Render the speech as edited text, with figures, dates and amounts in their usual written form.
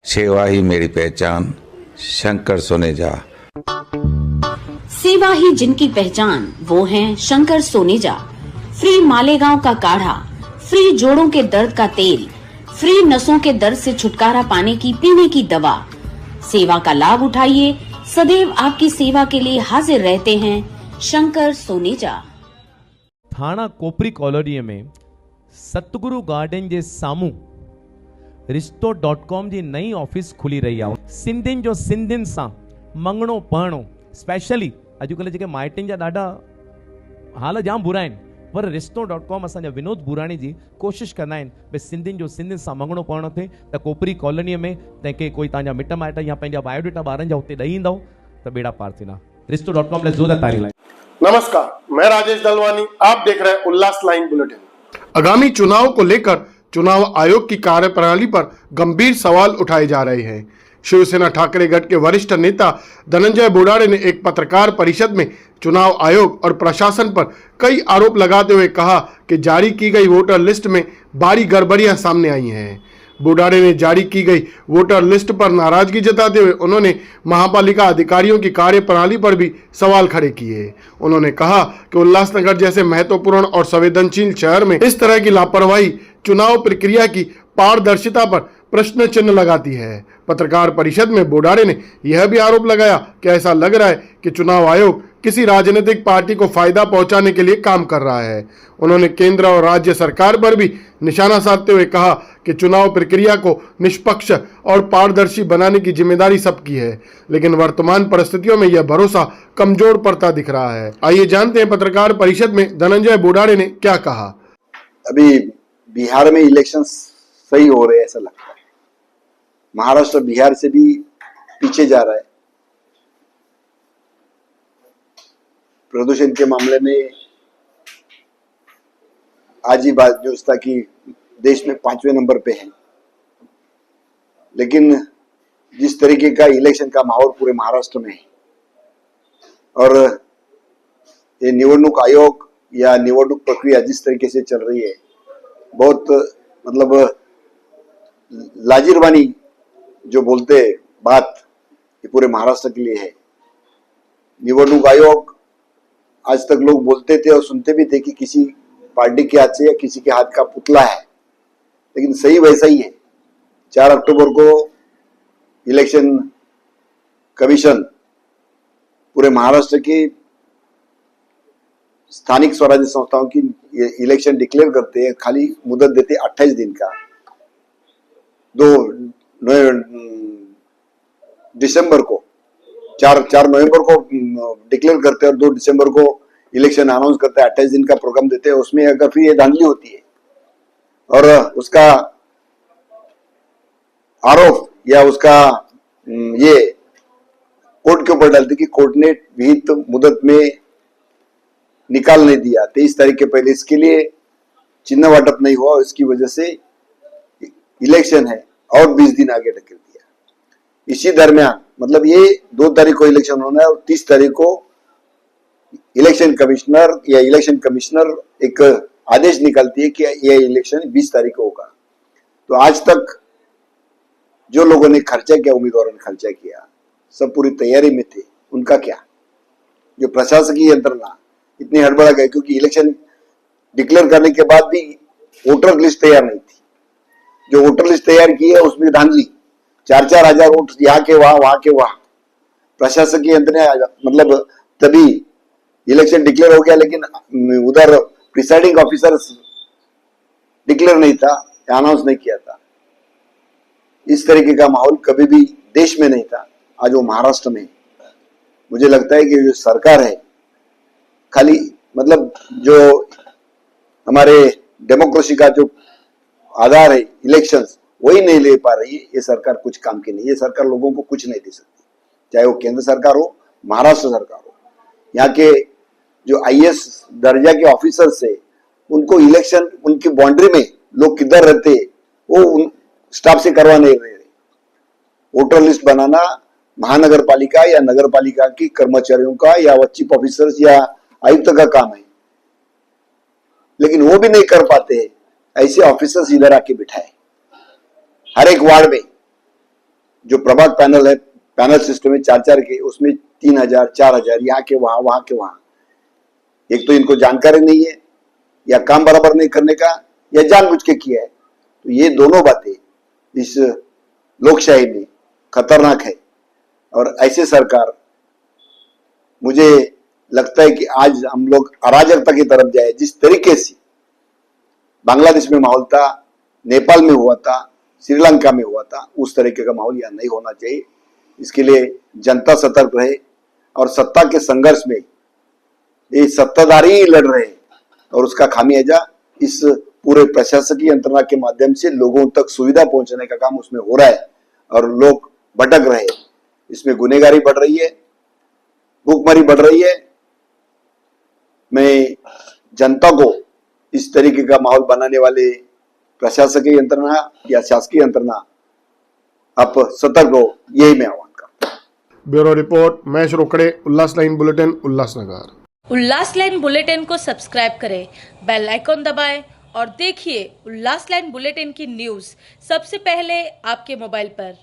सेवा ही मेरी पहचान, शंकर सोनेजा। सेवा ही जिनकी पहचान, वो हैं शंकर सोनेजा। फ्री मालेगांव का काढ़ा, फ्री जोड़ों के दर्द का तेल, फ्री नसों के दर्द से छुटकारा पाने की पीने की दवा। सेवा का लाभ उठाइए, सदैव आपकी सेवा के लिए हाजिर रहते हैं शंकर सोनेजा। थाना कोपरी कॉलोनी में सतगुरु गार्डन जे सामू रिश्तो.com जी नई ऑफिस खुली रही आहे। सिंधियुनि जो सिंधियुनि सां मंगणो पढ़णो, स्पेशली अॼुकल्ह जेके माइटनि जा ॾाढा हाल जाम बुरा आहिनि, पर रिश्तो.com असांजा विनोद बुराणी जी कोशिशि कंदा आहिनि भई सिंधियुनि जो सिंधियुनि सां मंगणो पढ़णो थिए। त कोपरी कॉलोनीअ में तंहिंखे कोई तव्हांजा मिट माइट या पंहिंजा बायोडेटा ॿारनि जा हुते ॾेई ईंदव त बेड़ा पार थींदा। रिश्तो.com लाइ ज़ोरदार तारीफ़ लाइ। नमस्कार, मैं राजेश दलवानी, आप देख रहे हैं उल्लास लाइन बुलेटिन। आगामी चुनाव को लेकर चुनाव आयोग की कार्यप्रणाली पर गंभीर सवाल उठाए जा रहे हैं। शिवसेना ठाकरे गठ के वरिष्ठ नेता धनंजय बोडारे ने एक पत्रकार परिषद में चुनाव आयोग और प्रशासन पर कई आरोप लगाते हुए कहा कि जारी की गई वोटर लिस्ट में भारी गड़बड़ियां सामने आई हैं। बोडारे ने जारी की गई वोटर लिस्ट पर नाराजगी जताते हुए उन्होंने महापालिका अधिकारियों की कार्यप्रणाली पर भी सवाल खड़े किए। उन्होंने कहा कि उल्लासनगर जैसे महत्वपूर्ण और संवेदनशील शहर में इस तरह की लापरवाही चुनाव प्रक्रिया की पारदर्शिता पर प्रश्न चिन्ह लगाती है। पत्रकार परिषद में बोडारे ने यह भी आरोप लगाया कि ऐसा लग रहा है कि चुनाव आयोग किसी राजनीतिक पार्टी को फायदा पहुंचाने के लिए काम कर रहा है। उन्होंने केंद्र और राज्य सरकार पर भी निशाना साधते हुए कहा कि चुनाव प्रक्रिया को निष्पक्ष और पारदर्शी बनाने की जिम्मेदारी सबकी है, लेकिन वर्तमान परिस्थितियों में यह भरोसा कमजोर पड़ता दिख रहा है। आइए जानते हैं पत्रकार परिषद में धनंजय बोडारे ने क्या कहा। अभी बिहार में इलेक्शन सही हो रहे हैं ऐसा लगता है। महाराष्ट्र बिहार से भी पीछे जा रहा है। प्रदूषण के मामले में आज ही बात न्यूज था कि देश में 5वें नंबर पे है, लेकिन जिस तरीके का इलेक्शन का माहौल पूरे महाराष्ट्र में है और ये निवडणूक आयोग या निवडणूक प्रक्रिया जिस तरीके से चल रही है, बहुत मतलब लाजिरवानी जो बोलते बात ये पूरे महाराष्ट्र के लिए है। निवडणूक आयोग आज तक लोग बोलते थे और सुनते भी थे कि किसी पार्टी के हाथ से या किसी के हाथ का पुतला है, लेकिन सही वैसा ही है। 4 अक्टूबर को इलेक्शन कमीशन पूरे महाराष्ट्र की स्थानिक स्वराज्य संस्थाओं की इलेक्शन डिक्लेयर करते हैं। खाली मुदत देते 28 दिन का। 2 दिसंबर को 4 नवंबर को डिक्लेयर करते हैं और 2 दिसंबर को इलेक्शन अनाउंस करते हैं। 28 दिन का प्रोग्राम देते हैं। उसमें अगर फिर ये धांधली होती है और उसका आरोप या उसका ये कोर्ट के ऊपर डालते कि कोर्ट ने विहित मुदत में निकाल नहीं दिया, 23 तारीख के पहले इसके लिए चिन्ह वाटप नहीं हुआ और इसकी वजह से इलेक्शन है और 20 दिन आगे ढकेल दिया। इसी दरमियान मतलब ये 2 तारीख को इलेक्शन होना है और 30 तारीख को इलेक्शन कमिश्नर या इलेक्शन कमिश्नर एक आदेश निकालती है कि यह इलेक्शन 20 तारीख को होगा। तो आज तक जो लोगों ने खर्चा किया, उम्मीदवारों ने खर्चा किया, सब पूरी तैयारी में थे, उनका क्या? जो प्रशासकीय यंत्रणा इतनी हड़बड़ा गई क्योंकि इलेक्शन डिक्लेयर करने के बाद भी वोटर लिस्ट तैयार नहीं थी। जो वोटर लिस्ट तैयार की है उसमें धांधली, 4-4 हजार वोट यहाँ के वहां के वहां। प्रशासकीय यंत्रणा मतलब तभी इलेक्शन डिक्लेयर हो गया, लेकिन उधर प्रिसाइडिंग ऑफिसर डिक्लेयर नहीं था, अनाउंस नहीं किया था। इस तरीके का माहौल कभी भी देश में नहीं था, आज वो महाराष्ट्र में। मुझे लगता है कि जो सरकार है खाली मतलब जो हमारे डेमोक्रेसी का जो आधार है इलेक्शंस, वही नहीं ले पा रही है। ये सरकार कुछ काम की नहीं। ये सरकार लोगों को कुछ नहीं दे सकती, चाहे वो केंद्र सरकार हो, महाराष्ट्र सरकार हो। यहाँ के जो आईएएस दर्जा के ऑफिसर्स है, उनको इलेक्शन उनकी बाउंड्री में लोग किधर रहते वो स्टाफ से करवा नहीं रहे। वोटर लिस्ट बनाना महानगर पालिका या नगर पालिका की कर्मचारियों का या चीफ ऑफिसर्स या आयुक्त का काम है, लेकिन वो भी नहीं कर पाते। ऐसे ऑफिसर्स इधर आके बिठाए हर एक वार्ड में। जो प्रभाग पैनल है, पैनल सिस्टम है 4-4 के, उसमें 3000 4000 यहाँ के वहां के वहां। एक तो इनको जानकारी नहीं है या काम बराबर नहीं करने का या जानबूझ के किया है। तो ये दोनों बातें इस लोकशाही में खतरनाक है। और ऐसे सरकार, मुझे लगता है कि आज हम लोग अराजकता की तरफ जाए। जिस तरीके से बांग्लादेश में माहौल था, नेपाल में हुआ था, श्रीलंका में हुआ था, उस तरीके का माहौल यहाँ नहीं होना चाहिए। इसके लिए जनता सतर्क रहे और सत्ता के संघर्ष में ये सत्ताधारी ही लड़ रहे हैं और उसका खामियाजा इस पूरे प्रशासकीय यंत्रणा के माध्यम से लोगों तक सुविधा पहुंचाने का काम उसमें हो रहा है और लोग भटक रहे हैं। इसमें गुनहगारी बढ़ रही है, भूखमरी बढ़ रही है। मैं जनता को इस तरीके का माहौल बनाने वाले प्रशासकीय यंत्रणा या शासकीय यंत्रणा आप सतर्क हो, यही मैं आह्वान करता हूं। ब्यूरो रिपोर्ट, महेश रोकड़े, उल्लास लाइन बुलेटिन, उल्लासनगर। उल्लास लाइन बुलेटिन को सब्सक्राइब करें, बेल आइकॉन दबाएं और देखिए उल्लास लाइन बुलेटिन की न्यूज़ सबसे पहले आपके मोबाइल पर।